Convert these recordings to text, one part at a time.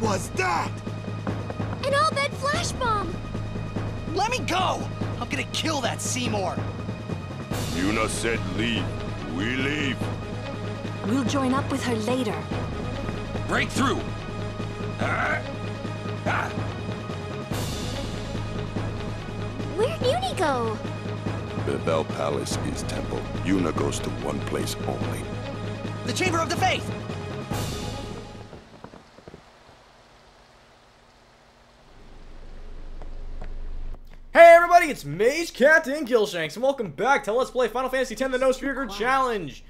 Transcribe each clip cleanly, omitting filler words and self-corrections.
was that? An all-bed flash bomb! Let me go! I'm gonna kill that Seymour! Yuna said leave. We leave. We'll join up with her later. Break through. Where'd Uni go? Bevelle Palace is temple. Yuna goes to one place only. The Chamber of the Faith! Hey everybody, it's Mage Captain Killshanks, and welcome back to Let's Play Final Fantasy X: The No Speaker Challenge.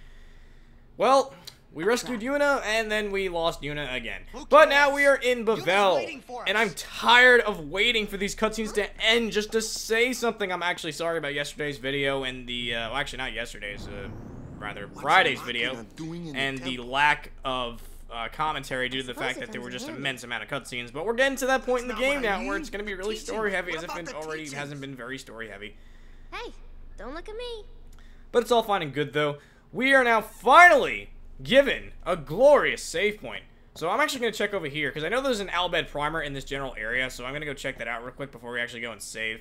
Well, we rescued Yuna, and then we lost Yuna again. But now we are in Bevelle, and I'm tired of waiting for these cutscenes to end just to say something. I'm actually sorry about yesterday's video and the, well, actually not yesterday's, rather Friday's video, and the lack of commentary due to the fact that there were just an immense amount of cutscenes. But we're getting to that point in the game now where it's going to be really story heavy, as if it already hasn't been very story heavy. Hey, don't look at me. But it's all fine and good though. We are now finally given a glorious save point. So I'm actually going to check over here, because I know there's an Albed primer in this general area, so I'm going to go check that out real quick before we actually go and save.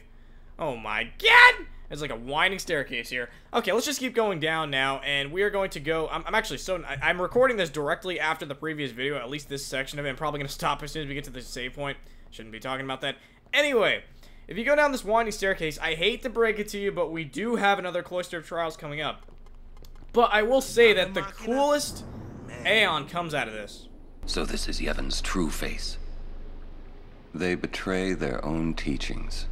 Oh my god! There's like a winding staircase here. Okay, let's just keep going down now, and we are going to go... I'm actually I'm recording this directly after the previous video, at least this section of it. I'm probably going to stop as soon as we get to the save point. Shouldn't be talking about that. Anyway, if you go down this winding staircase, I hate to break it to you, but we do have another Cloister of Trials coming up. But I will say that the coolest Aeon comes out of this. So this is Yevon's true face. They betray their own teachings.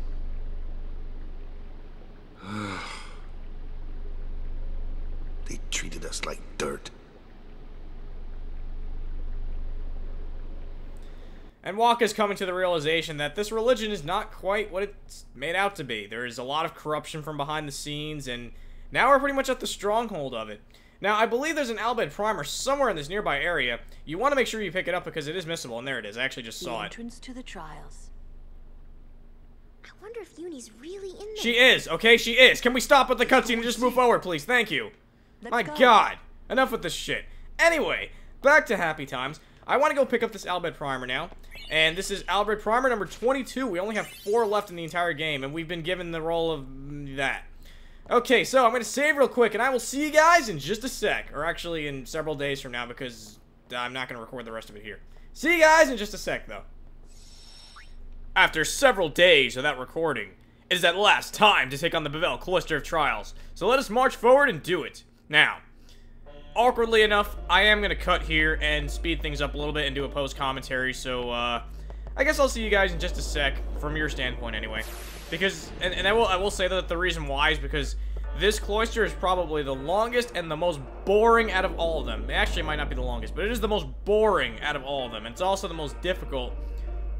They treated us like dirt. And Wakka's coming to the realization that this religion is not quite what it's made out to be. There is a lot of corruption from behind the scenes, and now we're pretty much at the stronghold of it. Now, I believe there's an Albed primer somewhere in this nearby area. You want to make sure you pick it up because it is missable, and there it is. I actually just saw it. Entrance to the trials. I wonder if Uni's really in there. She is, okay? She is. Can we stop with the cutscene and just move forward, please? Thank you. My go. god. Enough with this shit. Anyway, back to happy times. I want to go pick up this Albed primer now. And this is Albed primer number 22. We only have 4 left in the entire game, and we've been given the role of that. Okay, so I'm going to save real quick, and I will see you guys in just a sec. Or actually in several days from now, because I'm not going to record the rest of it here. See you guys in just a sec, though. After several days of that recording, it is at last time to take on the Bevelle Cloister of Trials. So let us march forward and do it. Now, awkwardly enough, I am going to cut here and speed things up a little bit and do a post-commentary. So, I guess I'll see you guys in just a sec, from your standpoint anyway. Because, and I will say that the reason why is because this cloister is probably the longest and the most boring out of all of them. It actually might not be the longest, but it is the most boring out of all of them. It's also the most difficult,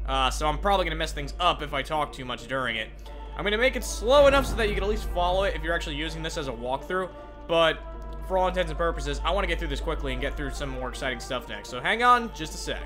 so I'm probably going to mess things up if I talk too much during it. I'm going to make it slow enough so that you can at least follow it if you're actually using this as a walkthrough, but for all intents and purposes, I want to get through this quickly and get through some more exciting stuff next. So hang on just a sec.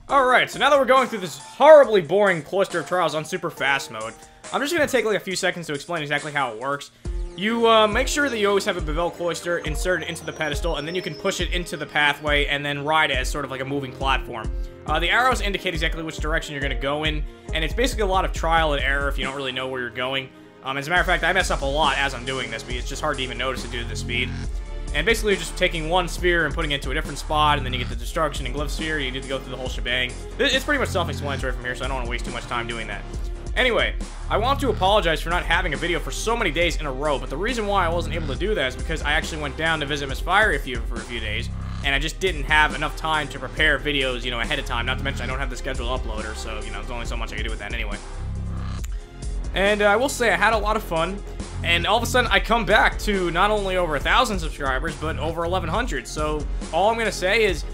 Alright, so now that we're going through this horribly boring Cloister of Trials on super fast mode, I'm just going to take like a few seconds to explain exactly how it works. You make sure that you always have a Bevelle Cloister inserted into the pedestal, and then you can push it into the pathway and then ride it as sort of like a moving platform. The arrows indicate exactly which direction you're going to go in, and it's basically a lot of trial and error if you don't really know where you're going. As a matter of fact, I mess up a lot as I'm doing this, but it's just hard to even notice it due to the speed. And basically, you're just taking one sphere and putting it to a different spot, and then you get the destruction and glyph sphere, you need to go through the whole shebang. It's pretty much self-explanatory from here, so I don't want to waste too much time doing that. Anyway, I want to apologize for not having a video for so many days in a row, but the reason why I wasn't able to do that is because I actually went down to visit Miss Fiery for a few days, and I just didn't have enough time to prepare videos, you know, ahead of time, not to mention I don't have the scheduled uploader, so, you know, there's only so much I can do with that anyway. And I will say I had a lot of fun, and all of a sudden I come back to not only over 1,000 subscribers, but over 1,100. So all I'm gonna say is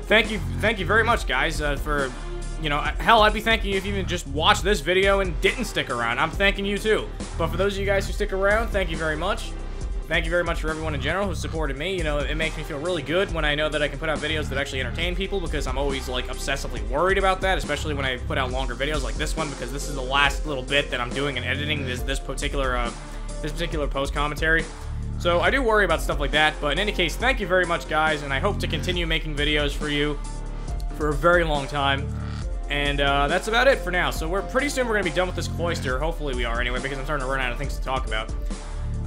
thank you very much, guys, for, you know, hell, I'd be thanking you if you even just watched this video and didn't stick around. I'm thanking you too. But for those of you guys who stick around, thank you very much. Thank you very much for everyone in general who supported me. You know, it makes me feel really good when I know that I can put out videos that actually entertain people, because I'm always, like, obsessively worried about that, especially when I put out longer videos like this one, because this is the last little bit that I'm doing in editing this particular post commentary. So I do worry about stuff like that, but in any case, thank you very much, guys, and I hope to continue making videos for you for a very long time. And that's about it for now. So we're pretty soon we're going to be done with this cloister. Hopefully we are anyway, because I'm starting to run out of things to talk about.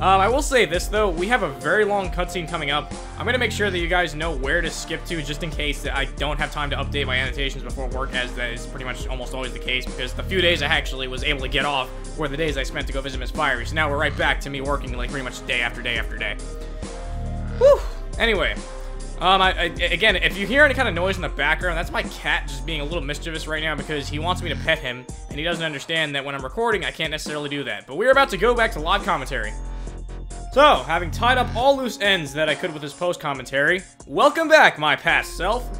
I will say this, though. We have a very long cutscene coming up. I'm going to make sure that you guys know where to skip to, just in case that I don't have time to update my annotations before work, as that is pretty much almost always the case, because the few days I actually was able to get off were the days I spent to go visit Miss Fiery. So now we're right back to me working, like, pretty much day after day after day. Whew! Anyway. Again, if you hear any kind of noise in the background, that's my cat just being a little mischievous right now because he wants me to pet him, and he doesn't understand that when I'm recording, I can't necessarily do that. But we're about to go back to live commentary. So, having tied up all loose ends that I could with this post-commentary, welcome back, my past self.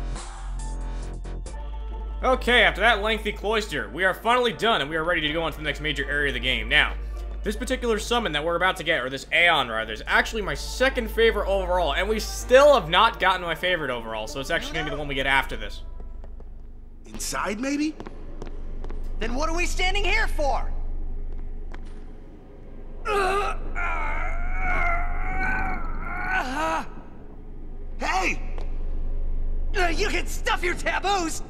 Okay, after that lengthy cloister, we are finally done, and we are ready to go on to the next major area of the game. Now, this particular summon that we're about to get, or this Aeon rather, is actually my second favorite overall, and we still have not gotten my favorite overall, so it's actually going to be the one we get after this. Inside, maybe? Then what are we standing here for? Hey! You can stuff your taboos!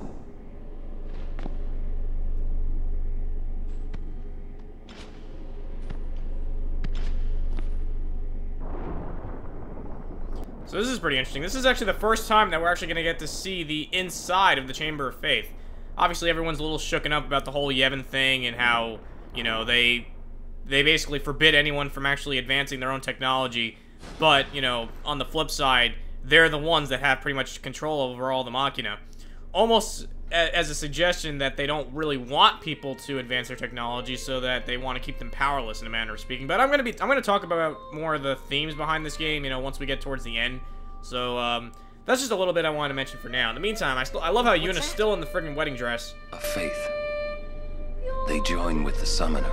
So this is pretty interesting. This is actually the first time that we're actually going to get to see the inside of the Chamber of Faith. Obviously, everyone's a little shooken up about the whole Yevon thing and how, you know, they basically forbid anyone from actually advancing their own technology. But, you know, on the flip side, they're the ones that have pretty much control over all the Machina. Almost as a suggestion that they don't really want people to advance their technology, so that they want to keep them powerless in a manner of speaking. But I'm gonna talk about more of the themes behind this game, you know, once we get towards the end. So that's just a little bit I wanted to mention for now. In the meantime, I love how Yuna's still in the friggin' wedding dress. A faith. They join with the summoner,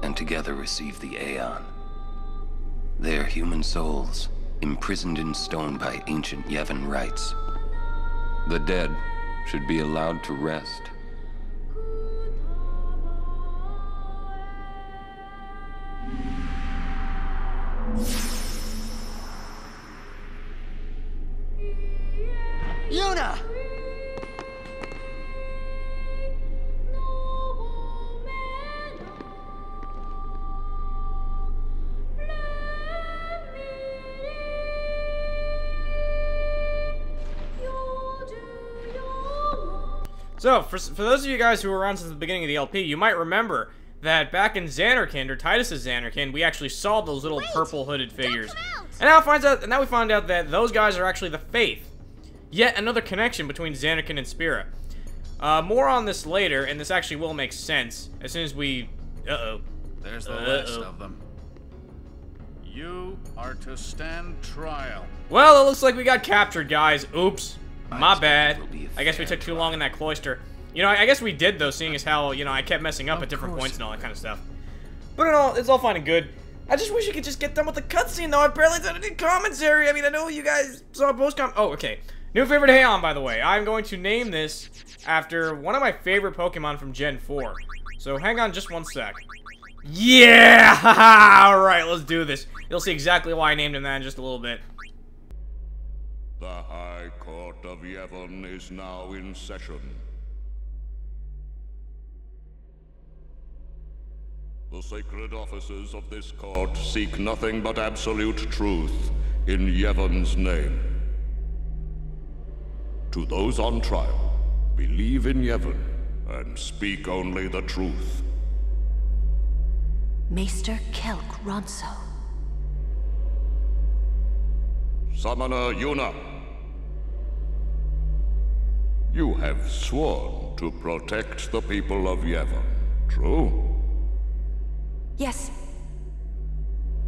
and together receive the Aeon. They are human souls, imprisoned in stone by ancient Yevon rites. The dead should be allowed to rest. Yuna! So, for those of you guys who were around since the beginning of the LP, you might remember that back in Xanarkand, or Titus's Xanarkand, we actually saw those little purple hooded figures. And now we find out that those guys are actually the Faith. Yet another connection between Xanarkand and Spira. More on this later, and this actually will make sense as soon as we... There's the list of them. You are to stand trial. Well, it looks like we got captured, guys. Oops. My bad. I guess we took too long in that cloister. You know, I guess we did, though, seeing as how, you know, I kept messing up at different points and all that kind of stuff. But it's all fine and good. I just wish you could just get done with the cutscene, though. I barely did any commentary. I mean, I know you guys saw post-com... Oh, okay. New favorite Aeon, by the way. I'm going to name this after one of my favorite Pokemon from Gen 4. So hang on just one sec. Yeah! Alright, let's do this. You'll see exactly why I named him that in just a little bit. The High Court of Yevon is now in session. The sacred officers of this court seek nothing but absolute truth in Yevon's name. To those on trial, believe in Yevon and speak only the truth. Maester Kelk Ronso. Summoner Yuna, you have sworn to protect the people of Yevon, true? Yes.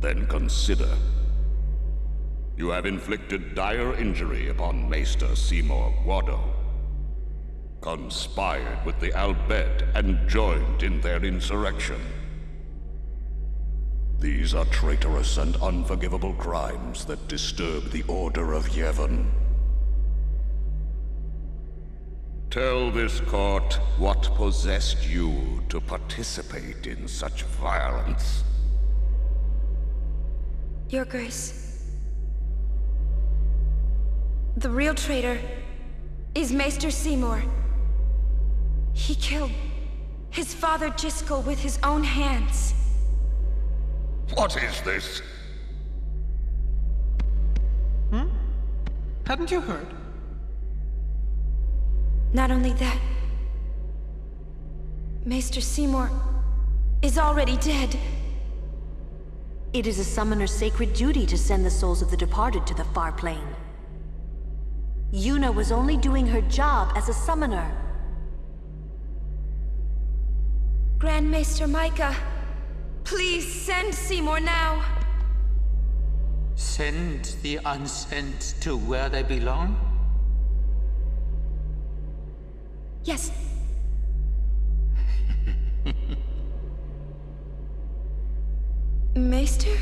Then consider. You have inflicted dire injury upon Maester Seymour Guado, conspired with the Albed and joined in their insurrection. These are traitorous and unforgivable crimes that disturb the order of Yevon. Tell this court what possessed you to participate in such violence. Your Grace. The real traitor is Maester Seymour. He killed his father Jiskel with his own hands. What is this? Hadn't you heard? Not only that, Maester Seymour is already dead. It is a summoner's sacred duty to send the souls of the departed to the far plane. Yuna was only doing her job as a summoner. Grand Maester Micah, please send Seymour now. Send the unsent to where they belong? Yes. Maester?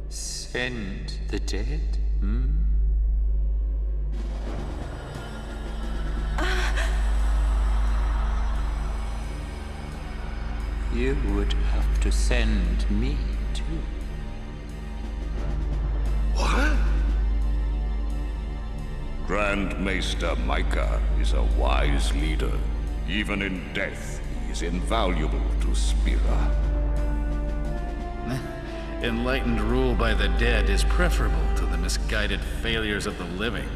Send the dead, You would have to send me, too. What? Grand Maester Micah is a wise leader. Even in death, he is invaluable to Spira. Enlightened rule by the dead is preferable to the misguided failures of the living.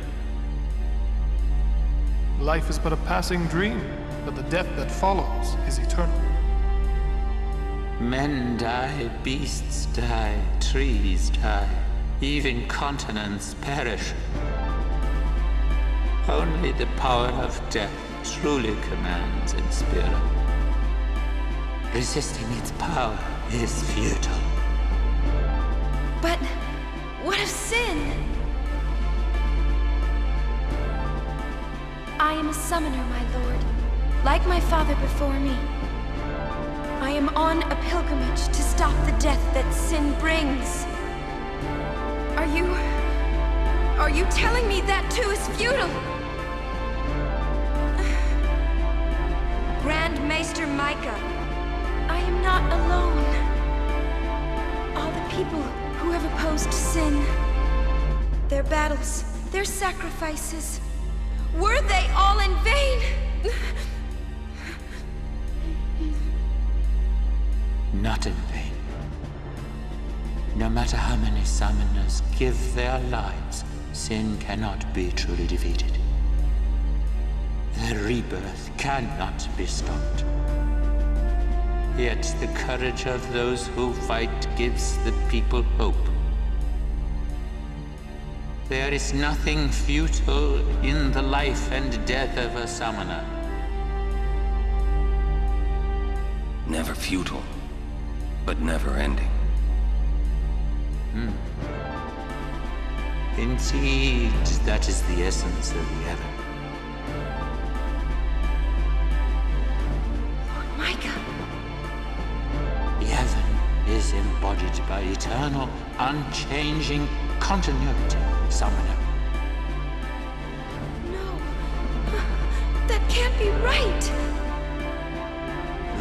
Life is but a passing dream, but the death that follows is eternal. Men die, beasts die, trees die, even continents perish. Only the power of death truly commands in Spira. Resisting its power is futile. But what of sin? I am a summoner, my lord, like my father before me. I am on a pilgrimage to stop the death that sin brings. Are you telling me that too is futile? Grand Maester Micah, I am not alone. All the people who have opposed sin, their battles, their sacrifices, were they all in vain? Not in vain. No matter how many summoners give their lives, sin cannot be truly defeated. The rebirth cannot be stopped. Yet the courage of those who fight gives the people hope. There is nothing futile in the life and death of a summoner. Never futile, but never ending. Indeed, that is the essence of Yevon. Lord Micah. Yevon is embodied by eternal, unchanging continuity, summoner. No. That can't be right.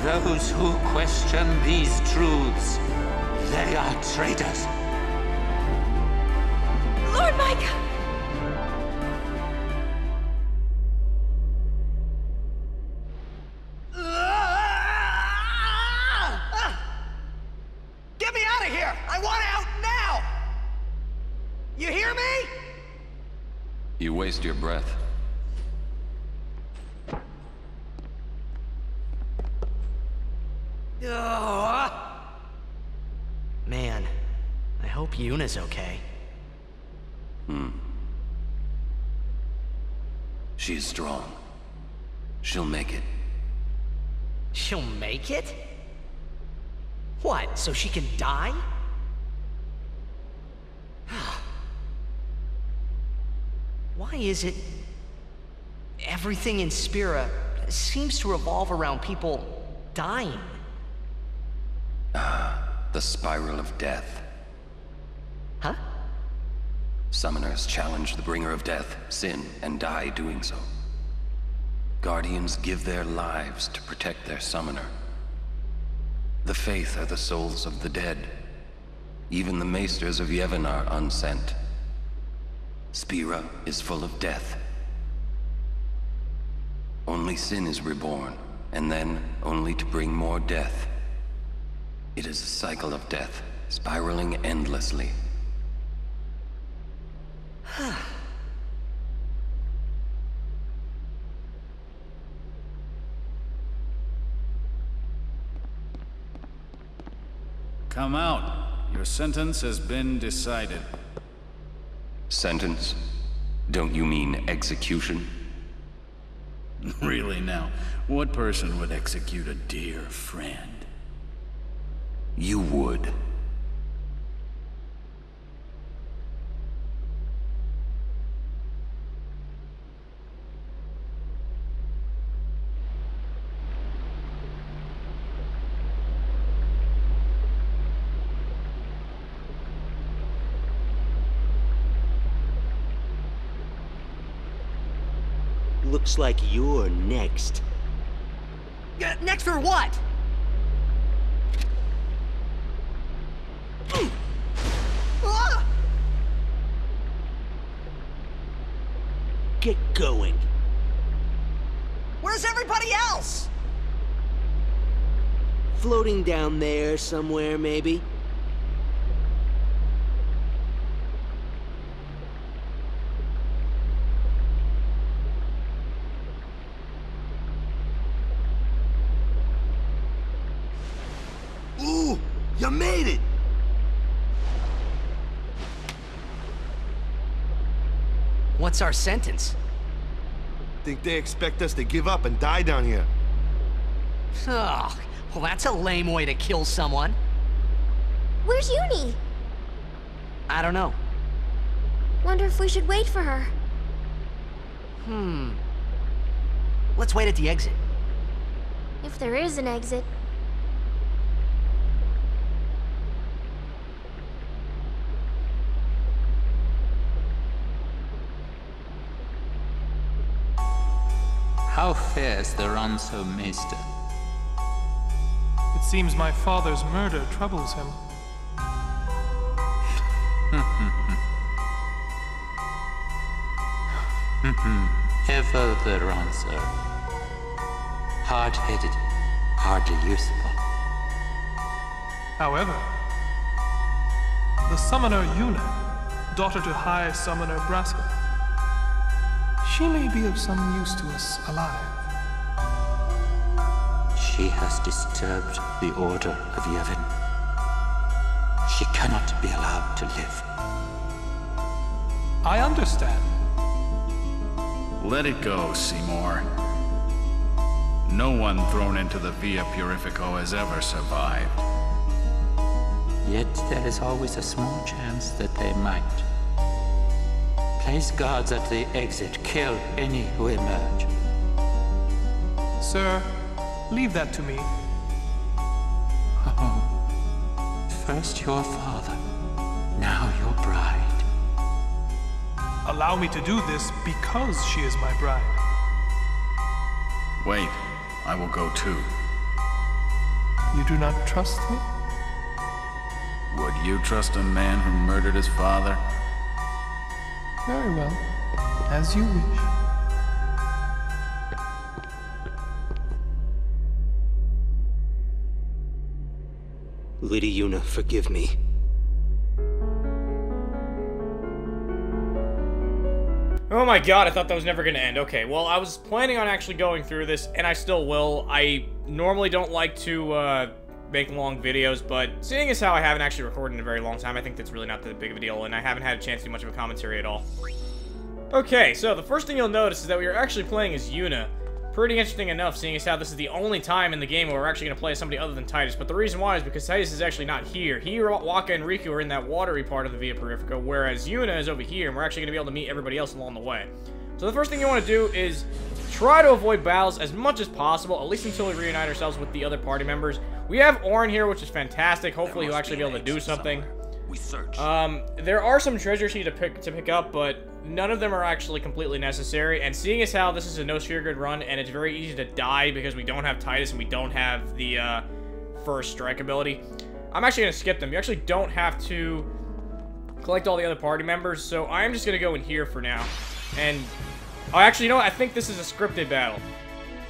Those who question these truths, they are traitors. Lord Micah! Get me out of here! I want out now! You hear me? You waste your breath. Man, I hope Yuna's okay. She's strong. She'll make it. She'll make it? What, so she can die? Why is it everything in Spira seems to revolve around people dying? The spiral of death. Huh? Summoners challenge the bringer of death, sin, and die doing so. Guardians give their lives to protect their summoner. The Faith are the souls of the dead. Even the Maesters of Yevon are unsent. Spira is full of death, Only sin is reborn, and then only to bring more death. It is a cycle of death, spiraling endlessly. Come out. Your sentence has been decided. Sentence? Don't you mean execution? Really now, what person would execute a dear friend? You would. Looks like you're next. Next for what? Get going. Where's everybody else? Floating down there somewhere, maybe? Ooh, you made it! What's our sentence? Think they expect us to give up and die down here. Oh, well, that's a lame way to kill someone. Where's Uni? I don't know. Wonder if we should wait for her. Let's wait at the exit. If there is an exit. How fares the Ronso Maester? It seems my father's murder troubles him. Ever the Ronso. Hard-headed, hardly useful. However, the summoner Yuna, daughter to High Summoner Braska, she may be of some use to us alive. She has disturbed the order of Yevon. She cannot be allowed to live. I understand. Let it go, Seymour. No one thrown into the Via Purifico has ever survived. Yet there is always a small chance that they might. Place guards at the exit. Kill any who emerge. Sir, leave that to me. First your father, now your bride. Allow me to do this because she is my bride. Wait, I will go too. You do not trust me? Would you trust a man who murdered his father? Very well. As you wish. Lady Yuna, forgive me. Oh my god, I thought that was never gonna end. Okay, well, I was planning on actually going through this, and I still will. I normally don't like to, make long videos, but seeing as how I haven't actually recorded in a very long time, I think that's really not that big of a deal, and I haven't had a chance to do much of a commentary at all. Okay, so the first thing you'll notice is that we are actually playing as Yuna. Pretty interesting enough, seeing as how this is the only time in the game where we're actually going to play as somebody other than Titus, but the reason why is because Titus is actually not here. He, Waka, and Riku are in that watery part of the Via Purifica, whereas Yuna is over here, and we're actually going to be able to meet everybody else along the way. So the first thing you want to do is try to avoid battles as much as possible, at least until we reunite ourselves with the other party members. We have Orin here, which is fantastic. Hopefully he'll actually be able to do something. We search. There are some treasures here to pick up, but none of them are actually completely necessary. And seeing as how this is a no sphere grid run, and it's very easy to die because we don't have Titus and we don't have the first strike ability, I'm actually gonna skip them. You actually don't have to collect all the other party members, so I'm just gonna go in here for now. And oh, actually, you know what? I think this is a scripted battle.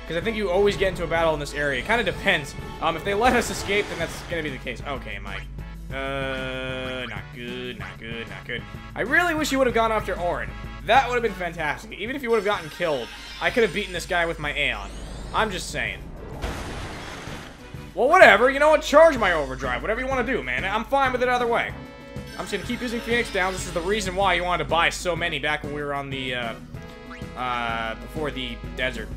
because I think you always get into a battle in this area. It kind of depends. If they let us escape, then that's going to be the case. Okay, Mike. Not good, not good, not good. I really wish you would have gone after Orin. That would have been fantastic. Even if you would have gotten killed, I could have beaten this guy with my Aeon. I'm just saying. Well, whatever. You know what? Charge my overdrive. Whatever you want to do, man. I'm fine with it either way. I'm just going to keep using Phoenix Downs. This is the reason why you wanted to buy so many back when we were on the, before the desert.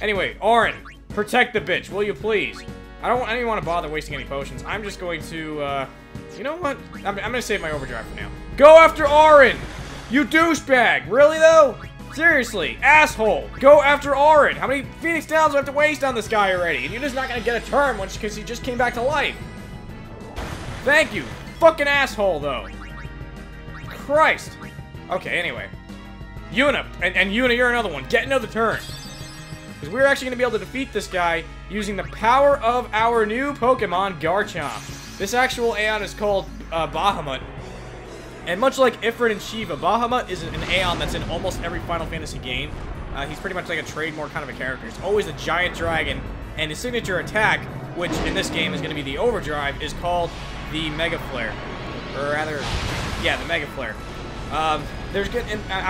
Anyway, Orin, protect the bitch, will you please? I don't even want to bother wasting any potions. I'm just going to, you know what? I'm going to save my overdrive for now. Go after Orin! You douchebag! Really, though? Seriously, asshole! Go after Orin! How many Phoenix Downs do I have to waste on this guy already? And you're just not going to get a turn because he just came back to life. Thank you. Fucking asshole, though. Christ. Okay, anyway. Yuna. And Yuna, you're another one. Get another turn. Because we're actually going to be able to defeat this guy using the power of our new Pokemon, Garchomp. This actual Aeon is called Bahamut. And much like Ifrit and Shiva, Bahamut is an Aeon that's in almost every Final Fantasy game. He's pretty much like a Trademark kind of a character. He's always a giant dragon, and his signature attack, which in this game is going to be the Overdrive, is called the Mega Flare. Or rather, yeah, the Mega Flare. I'm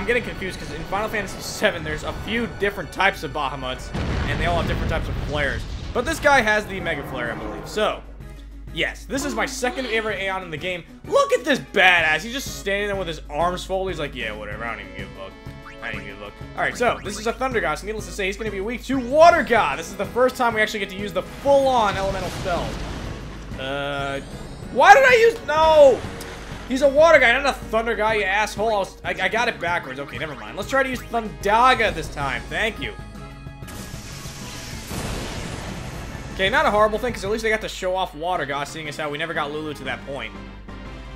getting confused because in Final Fantasy VII, there's a few different types of Bahamuts, and they all have different types of flares. But this guy has the Mega Flare, I believe. So, yes, this is my second favorite Aeon in the game. Look at this badass. He's just standing there with his arms folded. He's like, yeah, whatever. I don't even give a fuck. I don't even give a fuck. Alright, so, this is a Thunder God, so needless to say, he's going to be weak to Water God. This is the first time we actually get to use the full-on elemental spells. Why did I use... No! He's a water guy, not a thunder guy, you asshole. I got it backwards. Okay, never mind. Let's try to use Thundaga this time. Thank you. Okay, not a horrible thing, because at least I got to show off Water God, seeing as how we never got Lulu to that point.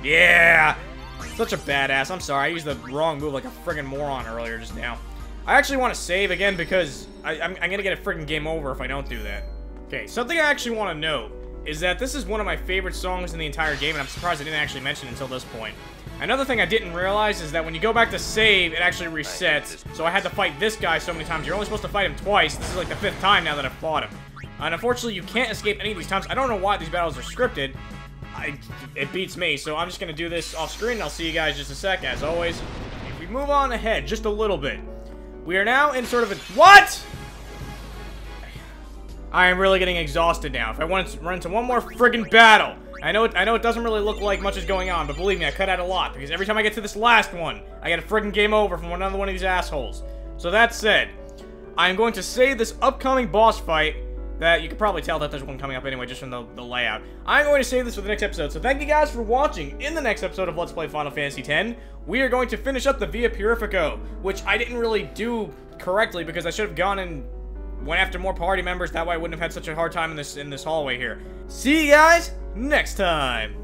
Yeah! Such a badass. I'm sorry, I used the wrong move like a friggin' moron earlier just now. I actually want to save again, because I'm gonna get a friggin' game over if I don't do that. Okay, something I actually want to note is that this is one of my favorite songs in the entire game, and I'm surprised I didn't actually mention it until this point. Another thing I didn't realize is that when you go back to save, it actually resets, so I had to fight this guy so many times. You're only supposed to fight him twice. This is like the 5th time now that I've fought him. And unfortunately, you can't escape any of these times. I don't know why these battles are scripted. It beats me, so I'm just going to do this off screen, and I'll see you guys in just a sec, as always. If we move on ahead just a little bit, we are now in sort of a... What?! I am really getting exhausted now. If I want to run into one more friggin' battle, I know it doesn't really look like much is going on, but believe me, I cut out a lot, because every time I get to this last one, I get a friggin' game over from another one of these assholes. So that said, I'm going to save this upcoming boss fight, that you can probably tell that there's one coming up anyway, just from the layout. I'm going to save this for the next episode, so thank you guys for watching. In the next episode of Let's Play Final Fantasy X, we are going to finish up the Via Purifico, which I didn't really do correctly, because I should have gone and went after more party members. That way I wouldn't have had such a hard time in this hallway here. See you guys next time.